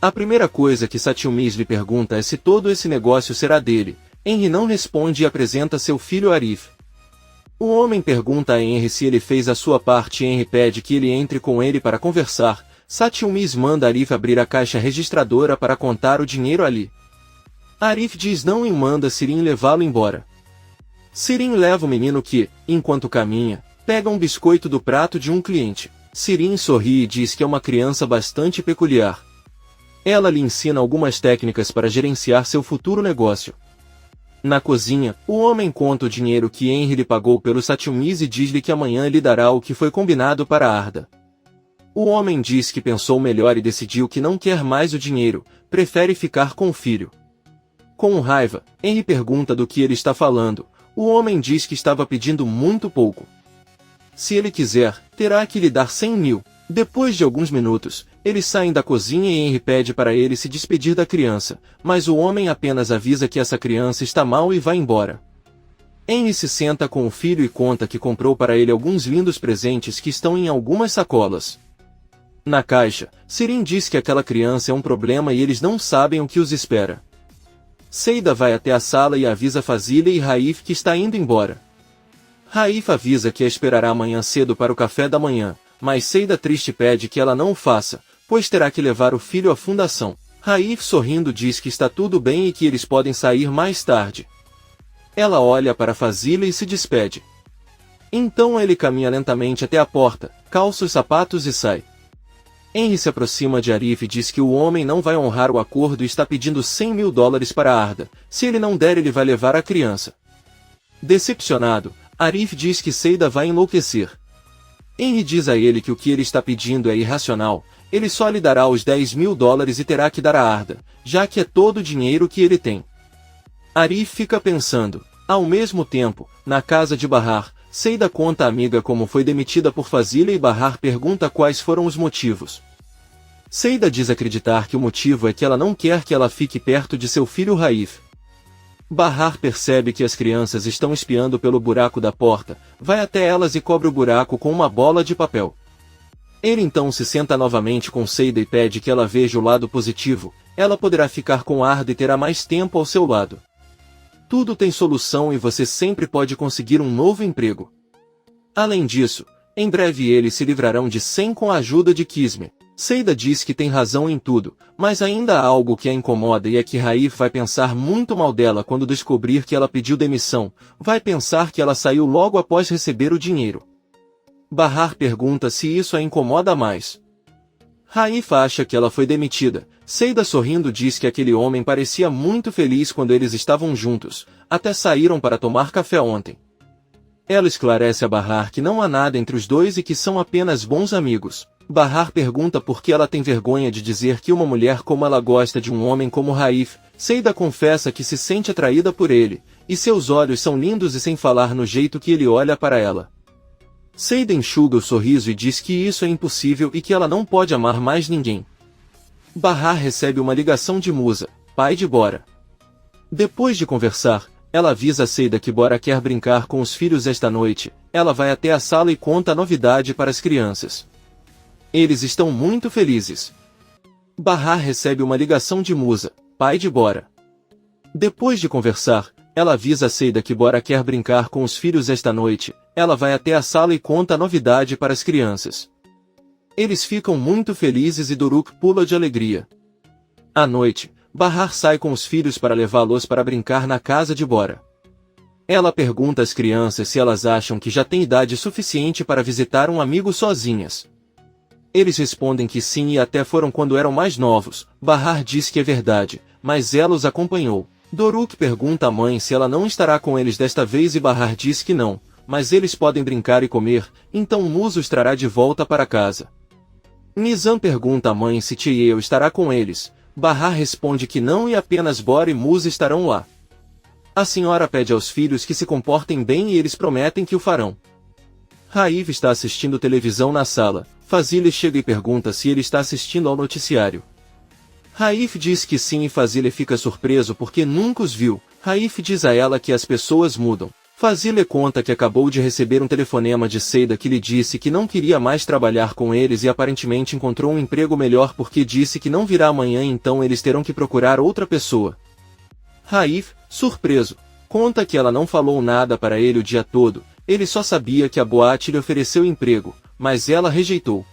A primeira coisa que Satyumis lhe pergunta é se todo esse negócio será dele. Henry não responde e apresenta seu filho Arif. O homem pergunta a Henry se ele fez a sua parte e Henry pede que ele entre com ele para conversar. Satyumis manda Arif abrir a caixa registradora para contar o dinheiro ali. Arif diz não e manda Sirin levá-lo embora. Sirin leva o menino que, enquanto caminha, pega um biscoito do prato de um cliente. Sirin sorri e diz que é uma criança bastante peculiar. Ela lhe ensina algumas técnicas para gerenciar seu futuro negócio. Na cozinha, o homem conta o dinheiro que Henry lhe pagou pelo Satyumis e diz-lhe que amanhã lhe dará o que foi combinado para Arda. O homem diz que pensou melhor e decidiu que não quer mais o dinheiro, prefere ficar com o filho. Com raiva, Henry pergunta do que ele está falando. O homem diz que estava pedindo muito pouco. Se ele quiser, terá que lhe dar 100 mil. Depois de alguns minutos, eles saem da cozinha e Henry pede para ele se despedir da criança, mas o homem apenas avisa que essa criança está mal e vai embora. Henry se senta com o filho e conta que comprou para ele alguns lindos presentes que estão em algumas sacolas. Na caixa, Sirin diz que aquela criança é um problema e eles não sabem o que os espera. Seida vai até a sala e avisa Fazile e Raif que está indo embora. Raif avisa que a esperará amanhã cedo para o café da manhã, mas Seida triste pede que ela não o faça, pois terá que levar o filho à fundação. Raif sorrindo diz que está tudo bem e que eles podem sair mais tarde. Ela olha para Fazile e se despede. Então ele caminha lentamente até a porta, calça os sapatos e sai. Henry se aproxima de Arif e diz que o homem não vai honrar o acordo e está pedindo $100 mil para Arda. Se ele não der, ele vai levar a criança. Decepcionado, Arif diz que Seida vai enlouquecer. Henry diz a ele que o que ele está pedindo é irracional, ele só lhe dará os $10.000 e terá que dar a Arda, já que é todo o dinheiro que ele tem. Arif fica pensando. Ao mesmo tempo, na casa de Bahar, Seida conta à amiga como foi demitida por Fazila e Bahar pergunta quais foram os motivos. Seida diz acreditar que o motivo é que ela não quer que ela fique perto de seu filho Raif. Bahar percebe que as crianças estão espiando pelo buraco da porta, vai até elas e cobre o buraco com uma bola de papel. Ele então se senta novamente com Seida e pede que ela veja o lado positivo, ela poderá ficar com Arda e terá mais tempo ao seu lado. Tudo tem solução e você sempre pode conseguir um novo emprego. Além disso, em breve eles se livrarão de Sen com a ajuda de Kisme. Seida diz que tem razão em tudo, mas ainda há algo que a incomoda e é que Raif vai pensar muito mal dela quando descobrir que ela pediu demissão, vai pensar que ela saiu logo após receber o dinheiro. Bahar pergunta se isso a incomoda mais. Raif acha que ela foi demitida. Seida sorrindo diz que aquele homem parecia muito feliz quando eles estavam juntos, até saíram para tomar café ontem. Ela esclarece a Bahar que não há nada entre os dois e que são apenas bons amigos. Bahar pergunta por que ela tem vergonha de dizer que uma mulher como ela gosta de um homem como Raif. Seida confessa que se sente atraída por ele, e seus olhos são lindos e sem falar no jeito que ele olha para ela. Seida enxuga o sorriso e diz que isso é impossível e que ela não pode amar mais ninguém. Bahar recebe uma ligação de Musa, pai de Bora. Depois de conversar, ela avisa a Seida que Bora quer brincar com os filhos esta noite. Ela vai até a sala e conta a novidade para as crianças. Eles estão muito felizes. Bahar recebe uma ligação de Musa, pai de Bora. Depois de conversar, ela avisa a Seida que Bora quer brincar com os filhos esta noite. Ela vai até a sala e conta a novidade para as crianças. Eles ficam muito felizes e Doruk pula de alegria. À noite, Bahar sai com os filhos para levá-los para brincar na casa de Bora. Ela pergunta às crianças se elas acham que já têm idade suficiente para visitar um amigo sozinhas. Eles respondem que sim e até foram quando eram mais novos. Bahar diz que é verdade, mas ela os acompanhou. Doruk pergunta à mãe se ela não estará com eles desta vez e Bahar diz que não, mas eles podem brincar e comer, então Musa os trará de volta para casa. Nizam pergunta à mãe se Tieo estará com eles. Bahar responde que não e apenas Bora e Musa estarão lá. A senhora pede aos filhos que se comportem bem e eles prometem que o farão. Raif está assistindo televisão na sala. Fazile chega e pergunta se ele está assistindo ao noticiário. Raif diz que sim e Fazile fica surpreso porque nunca os viu. Raif diz a ela que as pessoas mudam. Fazile conta que acabou de receber um telefonema de Seida que lhe disse que não queria mais trabalhar com eles e aparentemente encontrou um emprego melhor porque disse que não virá amanhã e então eles terão que procurar outra pessoa. Raif, surpreso, conta que ela não falou nada para ele o dia todo, ele só sabia que a boate lhe ofereceu emprego, mas ela rejeitou.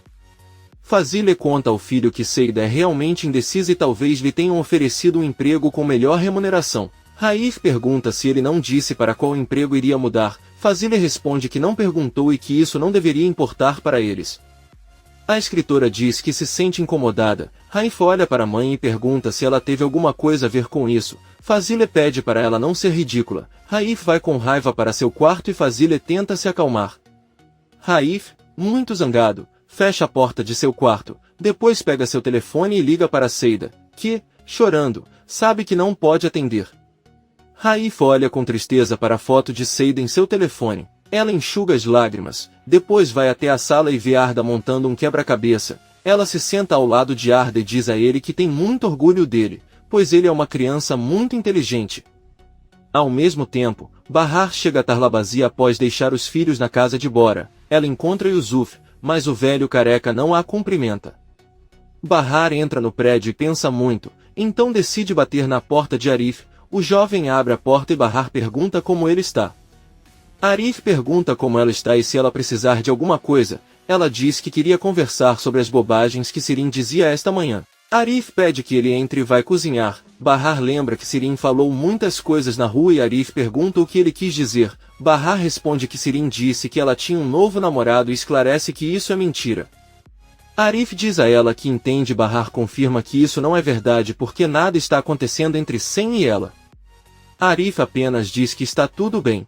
Fazile conta ao filho que Seida é realmente indecisa e talvez lhe tenham oferecido um emprego com melhor remuneração. Raif pergunta se ele não disse para qual emprego iria mudar. Fazile responde que não perguntou e que isso não deveria importar para eles. A escritora diz que se sente incomodada. Raif olha para a mãe e pergunta se ela teve alguma coisa a ver com isso. Fazile pede para ela não ser ridícula. Raif vai com raiva para seu quarto e Fazile tenta se acalmar. Raif, muito zangado, fecha a porta de seu quarto, depois pega seu telefone e liga para Seida, que, chorando, sabe que não pode atender. Raif olha com tristeza para a foto de Seida em seu telefone. Ela enxuga as lágrimas, depois vai até a sala e vê Arda montando um quebra-cabeça. Ela se senta ao lado de Arda e diz a ele que tem muito orgulho dele, pois ele é uma criança muito inteligente. Ao mesmo tempo, Bahar chega a Tarlabazi após deixar os filhos na casa de Bora. Ela encontra Yusuf, mas o velho careca não a cumprimenta. Bahar entra no prédio e pensa muito, então decide bater na porta de Arif. O jovem abre a porta e Bahar pergunta como ele está. Arif pergunta como ela está e se ela precisar de alguma coisa. Ela diz que queria conversar sobre as bobagens que Sirin dizia esta manhã. Arif pede que ele entre e vai cozinhar. Bahar lembra que Sirin falou muitas coisas na rua e Arif pergunta o que ele quis dizer. Bahar responde que Sirin disse que ela tinha um novo namorado e esclarece que isso é mentira. Arif diz a ela que entende. Bahar confirma que isso não é verdade porque nada está acontecendo entre Sen e ela. Arif apenas diz que está tudo bem.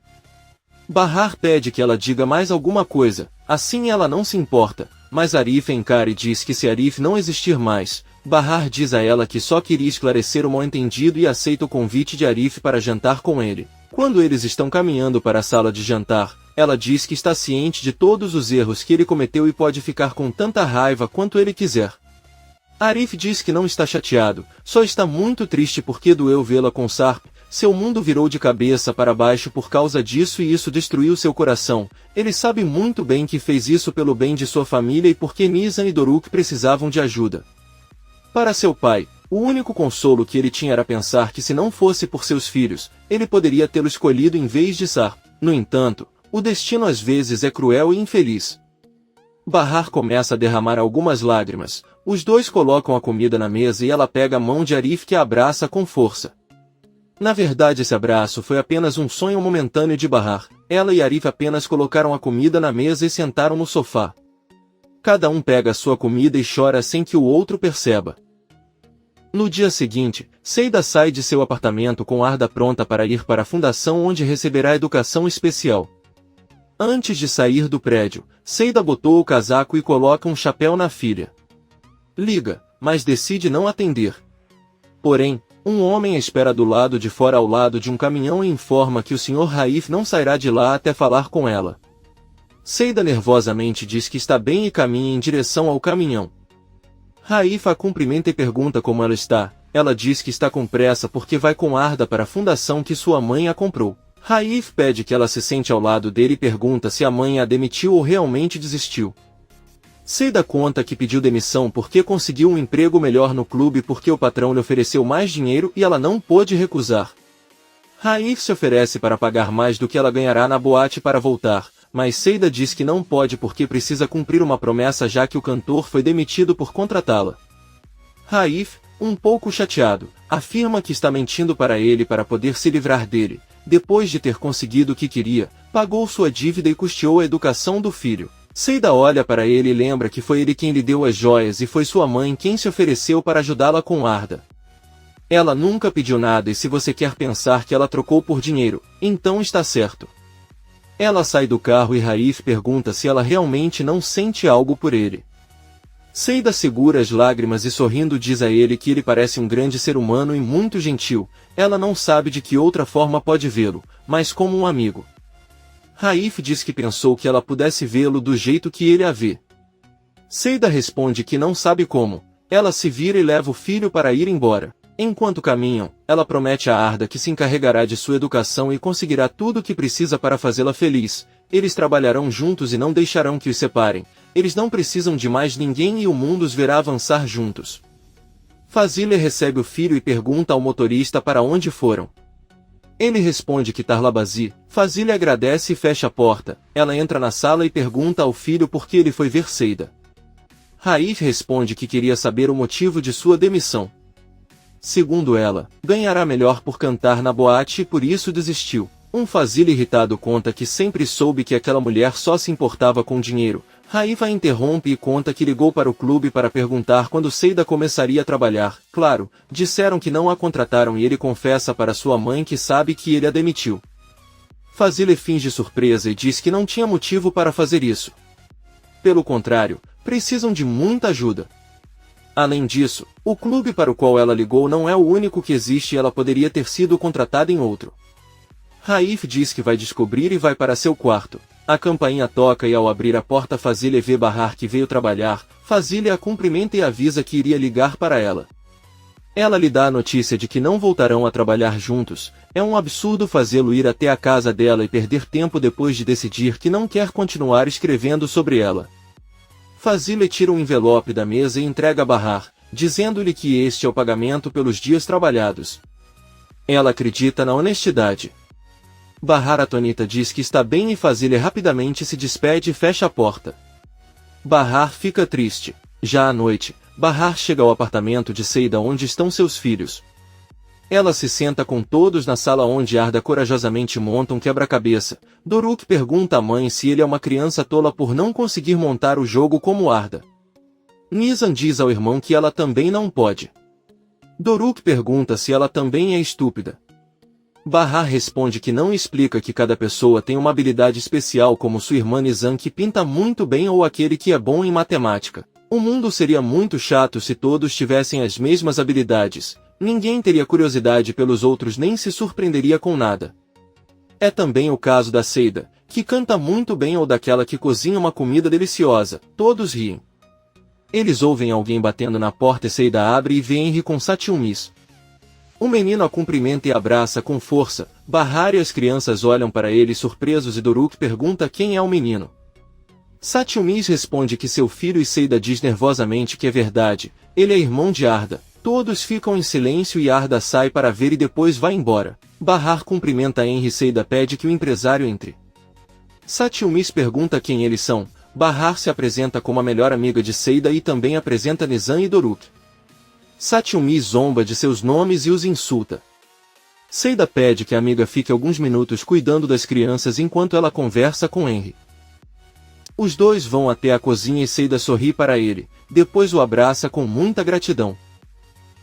Bahar pede que ela diga mais alguma coisa, assim ela não se importa, mas Arif encara e diz que se Arif não existir mais, Bahar diz a ela que só queria esclarecer o mal-entendido e aceita o convite de Arif para jantar com ele. Quando eles estão caminhando para a sala de jantar, ela diz que está ciente de todos os erros que ele cometeu e pode ficar com tanta raiva quanto ele quiser. Arif diz que não está chateado, só está muito triste porque doeu vê-la com Sarp. Seu mundo virou de cabeça para baixo por causa disso e isso destruiu seu coração. Ele sabe muito bem que fez isso pelo bem de sua família e porque Nizam e Doruk precisavam de ajuda. Para seu pai, o único consolo que ele tinha era pensar que se não fosse por seus filhos, ele poderia tê-lo escolhido em vez de Sarp. No entanto, o destino às vezes é cruel e infeliz. Bahar começa a derramar algumas lágrimas. Os dois colocam a comida na mesa e ela pega a mão de Arif que a abraça com força. Na verdade esse abraço foi apenas um sonho momentâneo de Bahar. Ela e Arif apenas colocaram a comida na mesa e sentaram no sofá. Cada um pega a sua comida e chora sem que o outro perceba. No dia seguinte, Seida sai de seu apartamento com Arda pronta para ir para a fundação onde receberá educação especial. Antes de sair do prédio, Seida botou o casaco e coloca um chapéu na filha. Liga, mas decide não atender. Porém, um homem espera do lado de fora ao lado de um caminhão e informa que o Sr. Raif não sairá de lá até falar com ela. Seida nervosamente diz que está bem e caminha em direção ao caminhão. Raif a cumprimenta e pergunta como ela está. Ela diz que está com pressa porque vai com Arda para a fundação que sua mãe a comprou. Raif pede que ela se sente ao lado dele e pergunta se a mãe a demitiu ou realmente desistiu. Seida conta que pediu demissão porque conseguiu um emprego melhor no clube porque o patrão lhe ofereceu mais dinheiro e ela não pôde recusar. Raif se oferece para pagar mais do que ela ganhará na boate para voltar, mas Seida diz que não pode porque precisa cumprir uma promessa já que o cantor foi demitido por contratá-la. Raif, um pouco chateado, afirma que está mentindo para ele para poder se livrar dele. Depois de ter conseguido o que queria, pagou sua dívida e custeou a educação do filho. Seida olha para ele e lembra que foi ele quem lhe deu as joias e foi sua mãe quem se ofereceu para ajudá-la com Arda. Ela nunca pediu nada e se você quer pensar que ela trocou por dinheiro, então está certo. Ela sai do carro e Raif pergunta se ela realmente não sente algo por ele. Seida segura as lágrimas e sorrindo diz a ele que ele parece um grande ser humano e muito gentil. Ela não sabe de que outra forma pode vê-lo, mas como um amigo. Raif diz que pensou que ela pudesse vê-lo do jeito que ele a vê. Seida responde que não sabe como. Ela se vira e leva o filho para ir embora. Enquanto caminham, ela promete a Arda que se encarregará de sua educação e conseguirá tudo o que precisa para fazê-la feliz. Eles trabalharão juntos e não deixarão que os separem. Eles não precisam de mais ninguém e o mundo os verá avançar juntos. Fazile recebe o filho e pergunta ao motorista para onde foram. Ele responde que Tarlabazi. Fazile agradece e fecha a porta. Ela entra na sala e pergunta ao filho por que ele foi ver Seida. Raif responde que queria saber o motivo de sua demissão. Segundo ela, ganhará melhor por cantar na boate e por isso desistiu. Um Fazile irritado conta que sempre soube que aquela mulher só se importava com dinheiro. Raif a interrompe e conta que ligou para o clube para perguntar quando Seida começaria a trabalhar. Claro, disseram que não a contrataram e ele confessa para sua mãe que sabe que ele a demitiu. Fazile finge surpresa e diz que não tinha motivo para fazer isso. Pelo contrário, precisam de muita ajuda. Além disso, o clube para o qual ela ligou não é o único que existe e ela poderia ter sido contratada em outro. Raif diz que vai descobrir e vai para seu quarto. A campainha toca e ao abrir a porta Fazile vê Bahar que veio trabalhar. Fazile a cumprimenta e avisa que iria ligar para ela. Ela lhe dá a notícia de que não voltarão a trabalhar juntos. É um absurdo fazê-lo ir até a casa dela e perder tempo depois de decidir que não quer continuar escrevendo sobre ela. Fazile tira um envelope da mesa e entrega a Bahar, dizendo-lhe que este é o pagamento pelos dias trabalhados. Ela acredita na honestidade. Bahar atonita diz que está bem e Fazile rapidamente se despede e fecha a porta. Bahar fica triste. Já à noite, Bahar chega ao apartamento de Seida onde estão seus filhos. Ela se senta com todos na sala onde Arda corajosamente monta um quebra-cabeça. Doruk pergunta à mãe se ele é uma criança tola por não conseguir montar o jogo como Arda. Nizam diz ao irmão que ela também não pode. Doruk pergunta se ela também é estúpida. Bahar responde que não explica que cada pessoa tem uma habilidade especial, como sua irmã Nizam, que pinta muito bem, ou aquele que é bom em matemática. O mundo seria muito chato se todos tivessem as mesmas habilidades. Ninguém teria curiosidade pelos outros nem se surpreenderia com nada. É também o caso da Seida, que canta muito bem, ou daquela que cozinha uma comida deliciosa. Todos riem. Eles ouvem alguém batendo na porta e Seida abre e vê Henry com Satyumis. O menino a cumprimenta e abraça com força. Bahar e as crianças olham para ele surpresos e Doruk pergunta quem é o menino. Satyumis responde que seu filho, e Seida diz nervosamente que é verdade, ele é irmão de Arda. Todos ficam em silêncio e Arda sai para ver e depois vai embora. Bahar cumprimenta Henry e Seida pede que o empresário entre. Satyumis pergunta quem eles são. Bahar se apresenta como a melhor amiga de Seida e também apresenta Nizam e Doruk. Satyumis zomba de seus nomes e os insulta. Seida pede que a amiga fique alguns minutos cuidando das crianças enquanto ela conversa com Henry. Os dois vão até a cozinha e Seida sorri para ele, depois o abraça com muita gratidão.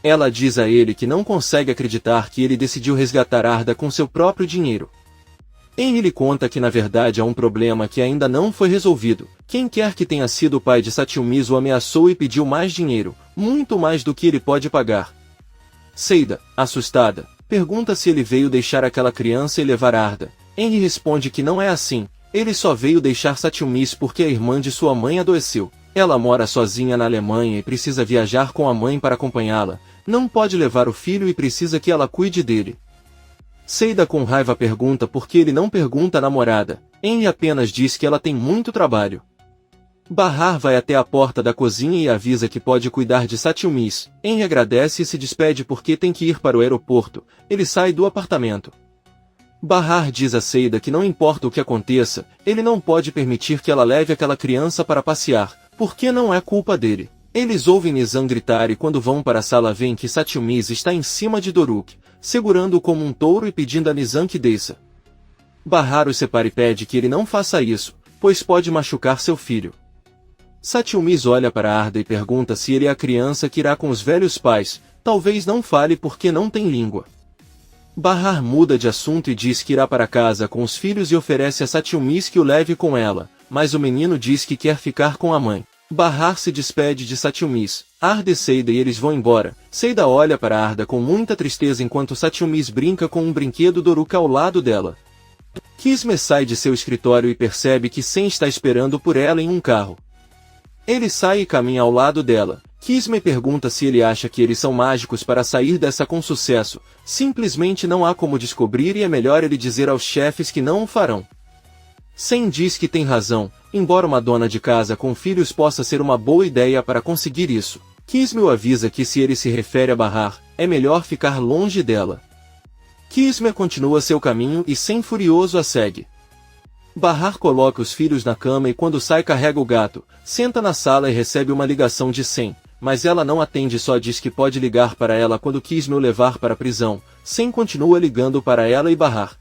Ela diz a ele que não consegue acreditar que ele decidiu resgatar Arda com seu próprio dinheiro. Henry lhe conta que na verdade há um problema que ainda não foi resolvido. Quem quer que tenha sido o pai de Satyumis o ameaçou e pediu mais dinheiro, muito mais do que ele pode pagar. Seida, assustada, pergunta se ele veio deixar aquela criança e levar Arda. Henry responde que não é assim, ele só veio deixar Satyumis porque a irmã de sua mãe adoeceu. Ela mora sozinha na Alemanha e precisa viajar com a mãe para acompanhá-la. Não pode levar o filho e precisa que ela cuide dele. Seida com raiva pergunta por que ele não pergunta à namorada. Henry apenas diz que ela tem muito trabalho. Bahar vai até a porta da cozinha e avisa que pode cuidar de Satyumis. Henry agradece e se despede porque tem que ir para o aeroporto. Ele sai do apartamento. Bahar diz a Seida que não importa o que aconteça, ele não pode permitir que ela leve aquela criança para passear, porque não é culpa dele. Eles ouvem Nizam gritar e quando vão para a sala veem que Satyumis está em cima de Doruk, segurando-o como um touro e pedindo a Nizam que desça. Bahar o separa e pede que ele não faça isso, pois pode machucar seu filho. Satyumis olha para Arda e pergunta se ele é a criança que irá com os velhos pais, talvez não fale porque não tem língua. Bahar muda de assunto e diz que irá para casa com os filhos e oferece a Satyumis que o leve com ela, mas o menino diz que quer ficar com a mãe. Bahar se despede de Satyumis, Arda e Seida e eles vão embora. Seida olha para Arda com muita tristeza enquanto Satyumis brinca com um brinquedo Doruk ao lado dela. Kismet sai de seu escritório e percebe que Sen está esperando por ela em um carro. Ele sai e caminha ao lado dela. Kismet pergunta se ele acha que eles são mágicos para sair dessa com sucesso. Simplesmente não há como descobrir e é melhor ele dizer aos chefes que não o farão. Sen diz que tem razão, embora uma dona de casa com filhos possa ser uma boa ideia para conseguir isso. Kismet o avisa que se ele se refere a Bahar, é melhor ficar longe dela. Kismet continua seu caminho e Sen furioso a segue. Bahar coloca os filhos na cama e quando sai carrega o gato, senta na sala e recebe uma ligação de Sen, mas ela não atende e só diz que pode ligar para ela quando Kismet o levar para a prisão. Sen continua ligando para ela e Bahar.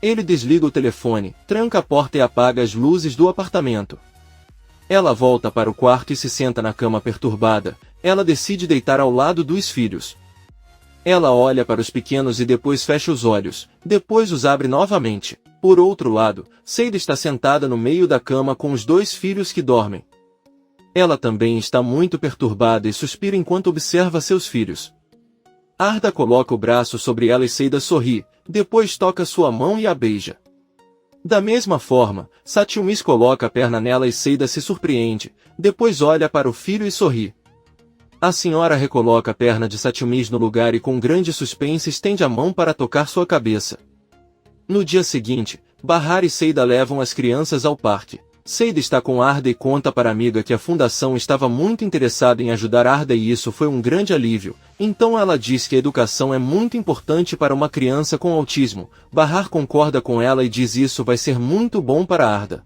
Ele desliga o telefone, tranca a porta e apaga as luzes do apartamento. Ela volta para o quarto e se senta na cama perturbada. Ela decide deitar ao lado dos filhos. Ela olha para os pequenos e depois fecha os olhos, depois os abre novamente. Por outro lado, Seida está sentada no meio da cama com os dois filhos que dormem. Ela também está muito perturbada e suspira enquanto observa seus filhos. Arda coloca o braço sobre ela e Seida sorri, depois toca sua mão e a beija. Da mesma forma, Satyumis coloca a perna nela e Seida se surpreende, depois olha para o filho e sorri. A senhora recoloca a perna de Satyumis no lugar e com grande suspense estende a mão para tocar sua cabeça. No dia seguinte, Bahar e Seida levam as crianças ao parque. Seida está com Arda e conta para a amiga que a fundação estava muito interessada em ajudar Arda e isso foi um grande alívio. Então ela diz que a educação é muito importante para uma criança com autismo. Bahar concorda com ela e diz isso vai ser muito bom para Arda.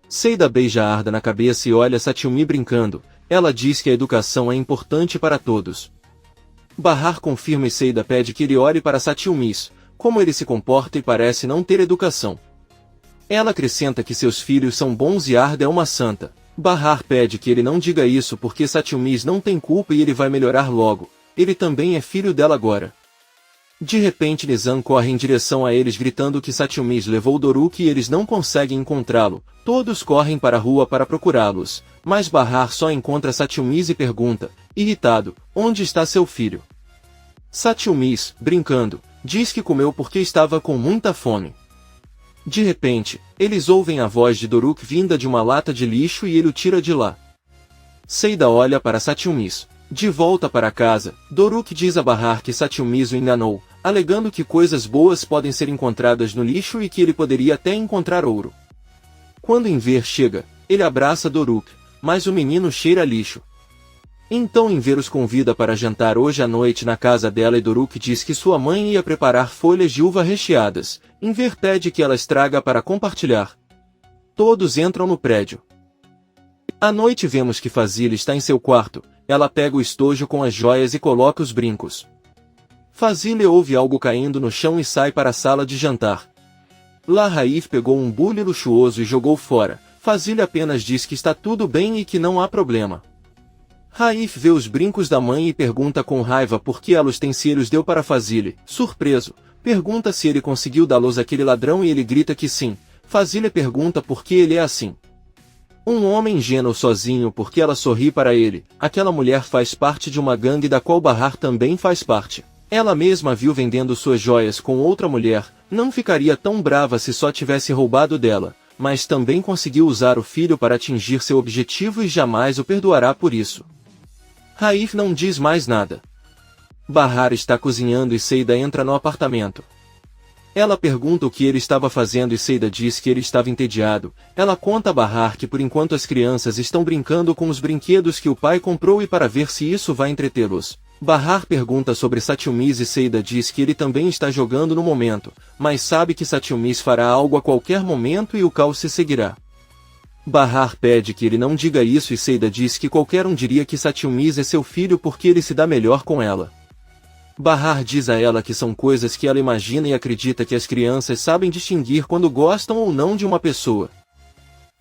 Seida beija Arda na cabeça e olha Satyumis brincando. Ela diz que a educação é importante para todos. Bahar confirma e Seida pede que ele olhe para Satyumis, como ele se comporta e parece não ter educação. Ela acrescenta que seus filhos são bons e Arda é uma santa. Bahar pede que ele não diga isso porque Satyumis não tem culpa e ele vai melhorar logo. Ele também é filho dela agora. De repente Nizam corre em direção a eles gritando que Satyumis levou Doruk e eles não conseguem encontrá-lo. Todos correm para a rua para procurá-los, mas Bahar só encontra Satyumis e pergunta, irritado, onde está seu filho? Satyumis, brincando, diz que comeu porque estava com muita fome. De repente, eles ouvem a voz de Doruk vinda de uma lata de lixo e ele o tira de lá. Seida olha para Satyumis. De volta para casa, Doruk diz a Bahar que Satyumis o enganou, alegando que coisas boas podem ser encontradas no lixo e que ele poderia até encontrar ouro. Quando Enver chega, ele abraça Doruk, mas o menino cheira a lixo. Então Enver os convida para jantar hoje à noite na casa dela e Doruk diz que sua mãe ia preparar folhas de uva recheadas. Enver pede que ela traga para compartilhar. Todos entram no prédio. À noite vemos que Fazile está em seu quarto. Ela pega o estojo com as joias e coloca os brincos. Fazile ouve algo caindo no chão e sai para a sala de jantar. Lá Raif pegou um bule luxuoso e jogou fora. Fazile apenas diz que está tudo bem e que não há problema. Raif vê os brincos da mãe e pergunta com raiva por que ela os tem se ele os deu para Fazile. Surpreso, pergunta se ele conseguiu dá-los àquele ladrão e ele grita que sim. Fazile pergunta por que ele é assim. Um homem ingênuo sozinho porque ela sorri para ele. Aquela mulher faz parte de uma gangue da qual Bahar também faz parte. Ela mesma viu vendendo suas joias com outra mulher, não ficaria tão brava se só tivesse roubado dela, mas também conseguiu usar o filho para atingir seu objetivo e jamais o perdoará por isso. Raif não diz mais nada. Bahar está cozinhando e Seida entra no apartamento. Ela pergunta o que ele estava fazendo e Seida diz que ele estava entediado. Ela conta a Bahar que por enquanto as crianças estão brincando com os brinquedos que o pai comprou e para ver se isso vai entretê-los. Bahar pergunta sobre Satyumis e Seida diz que ele também está jogando no momento, mas sabe que Satyumis fará algo a qualquer momento e o caos se seguirá. Bahar pede que ele não diga isso e Seida diz que qualquer um diria que Satyumis é seu filho porque ele se dá melhor com ela. Bahar diz a ela que são coisas que ela imagina e acredita que as crianças sabem distinguir quando gostam ou não de uma pessoa.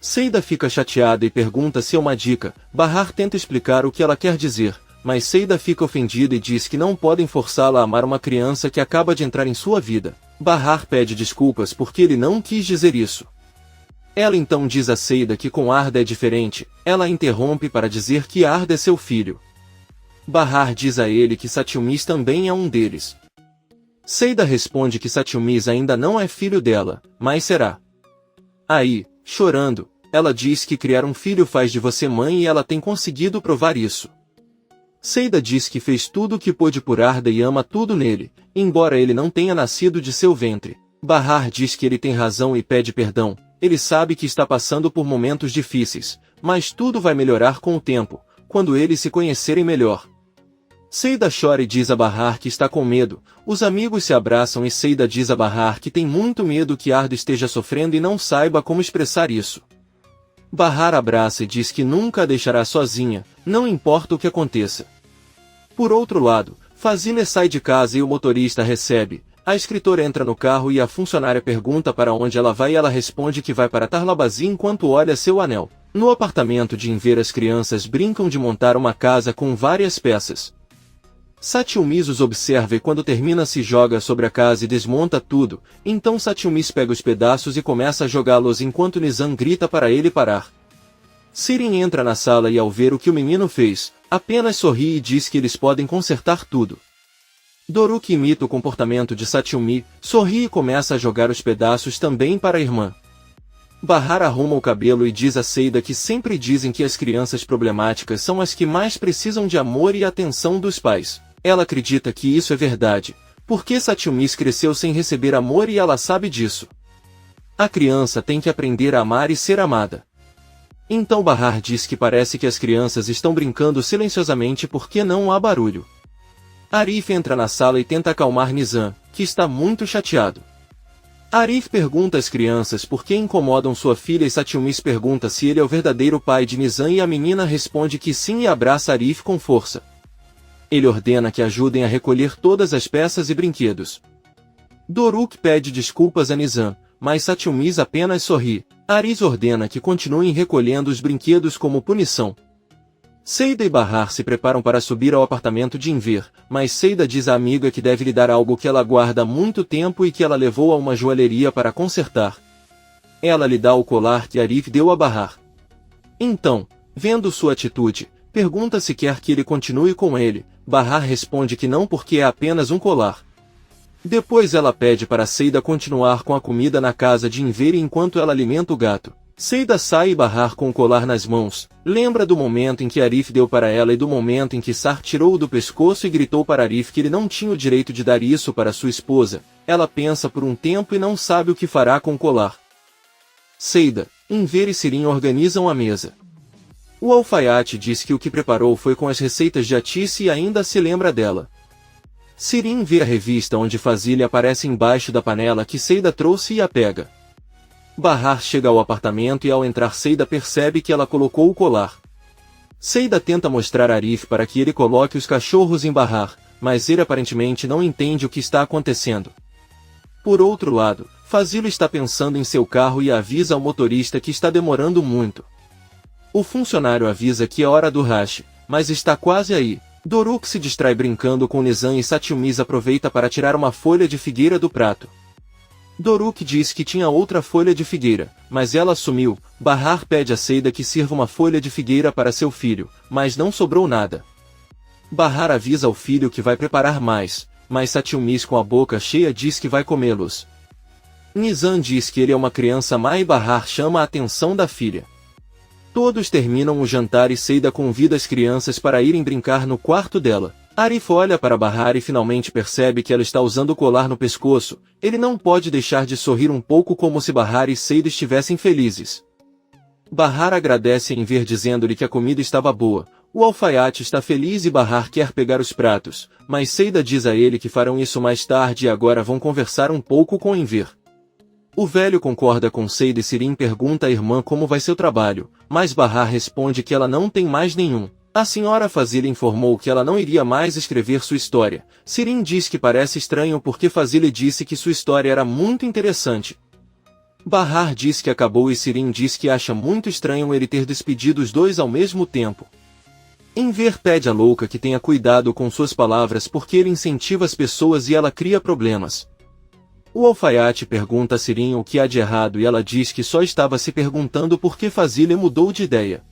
Seida fica chateada e pergunta se é uma dica. Bahar tenta explicar o que ela quer dizer, mas Seida fica ofendida e diz que não podem forçá-la a amar uma criança que acaba de entrar em sua vida. Bahar pede desculpas porque ele não quis dizer isso. Ela então diz a Seida que com Arda é diferente. Ela a interrompe para dizer que Arda é seu filho. Bahar diz a ele que Satyumis também é um deles. Seida responde que Satyumis ainda não é filho dela, mas será. Aí, chorando, ela diz que criar um filho faz de você mãe e ela tem conseguido provar isso. Seida diz que fez tudo o que pôde por Arda e ama tudo nele, embora ele não tenha nascido de seu ventre. Bahar diz que ele tem razão e pede perdão. Ele sabe que está passando por momentos difíceis, mas tudo vai melhorar com o tempo, quando eles se conhecerem melhor. Seida chora e diz a Bahar que está com medo. Os amigos se abraçam e Seida diz a Bahar que tem muito medo que Arda esteja sofrendo e não saiba como expressar isso. Bahar abraça e diz que nunca a deixará sozinha, não importa o que aconteça. Por outro lado, Fazile sai de casa e o motorista recebe. A escritora entra no carro e a funcionária pergunta para onde ela vai e ela responde que vai para Tarlabazi enquanto olha seu anel. No apartamento de Enver as crianças brincam de montar uma casa com várias peças. Satyumis os observa e quando termina se joga sobre a casa e desmonta tudo, então Satyumis pega os pedaços e começa a jogá-los enquanto Nizam grita para ele parar. Sirin entra na sala e ao ver o que o menino fez, apenas sorri e diz que eles podem consertar tudo. Doruk imita o comportamento de Satyumi, sorri e começa a jogar os pedaços também para a irmã. Bahar arruma o cabelo e diz a Seida que sempre dizem que as crianças problemáticas são as que mais precisam de amor e atenção dos pais. Ela acredita que isso é verdade, porque Satyumis cresceu sem receber amor e ela sabe disso. A criança tem que aprender a amar e ser amada. Então Bahar diz que parece que as crianças estão brincando silenciosamente porque não há barulho. Arif entra na sala e tenta acalmar Nizam, que está muito chateado. Arif pergunta às crianças por que incomodam sua filha e Satyumis pergunta se ele é o verdadeiro pai de Nizam e a menina responde que sim e abraça Arif com força. Ele ordena que ajudem a recolher todas as peças e brinquedos. Doruk pede desculpas a Nizam, mas Satyumis apenas sorri. Arif ordena que continuem recolhendo os brinquedos como punição. Seida e Bahar se preparam para subir ao apartamento de Enver, mas Seida diz à amiga que deve lhe dar algo que ela guarda há muito tempo e que ela levou a uma joalheria para consertar. Ela lhe dá o colar que Arif deu a Bahar. Então, vendo sua atitude, pergunta se quer que ele continue com ele. Bahar responde que não porque é apenas um colar. Depois ela pede para Seida continuar com a comida na casa de Enver enquanto ela alimenta o gato. Seida sai e Bahar com o colar nas mãos, lembra do momento em que Arif deu para ela e do momento em que Sar tirou-o do pescoço e gritou para Arif que ele não tinha o direito de dar isso para sua esposa. Ela pensa por um tempo e não sabe o que fará com o colar. Seida, Enver e Sirin organizam a mesa. O alfaiate diz que o que preparou foi com as receitas de Atice e ainda se lembra dela. Sirin vê a revista onde Fazile aparece embaixo da panela que Seida trouxe e a pega. Bahar chega ao apartamento e ao entrar Seida percebe que ela colocou o colar. Seida tenta mostrar a Arif para que ele coloque os cachorros em Bahar, mas ele aparentemente não entende o que está acontecendo. Por outro lado, Fazile está pensando em seu carro e avisa ao motorista que está demorando muito. O funcionário avisa que é hora do rush, mas está quase aí. Doruk se distrai brincando com Nizam e Satyumis aproveita para tirar uma folha de figueira do prato. Doruk diz que tinha outra folha de figueira, mas ela sumiu. Bahar pede a Seida que sirva uma folha de figueira para seu filho, mas não sobrou nada. Bahar avisa ao filho que vai preparar mais, mas Satyumis com a boca cheia diz que vai comê-los. Nizam diz que ele é uma criança má e Bahar chama a atenção da filha. Todos terminam o jantar e Seida convida as crianças para irem brincar no quarto dela. Arif olha para Bahar e finalmente percebe que ela está usando o colar no pescoço. Ele não pode deixar de sorrir um pouco como se Bahar e Seida estivessem felizes. Bahar agradece a Enver dizendo-lhe que a comida estava boa. O alfaiate está feliz e Bahar quer pegar os pratos, mas Seida diz a ele que farão isso mais tarde e agora vão conversar um pouco com Enver. O velho concorda com Seida e Sirin pergunta à irmã como vai seu trabalho, mas Bahar responde que ela não tem mais nenhum. A senhora Fazile informou que ela não iria mais escrever sua história. Sirin diz que parece estranho porque Fazile disse que sua história era muito interessante. Bahar diz que acabou e Sirin diz que acha muito estranho ele ter despedido os dois ao mesmo tempo. Enver pede à louca que tenha cuidado com suas palavras porque ele incentiva as pessoas e ela cria problemas. O alfaiate pergunta a Sirin o que há de errado e ela diz que só estava se perguntando por que Fazile mudou de ideia.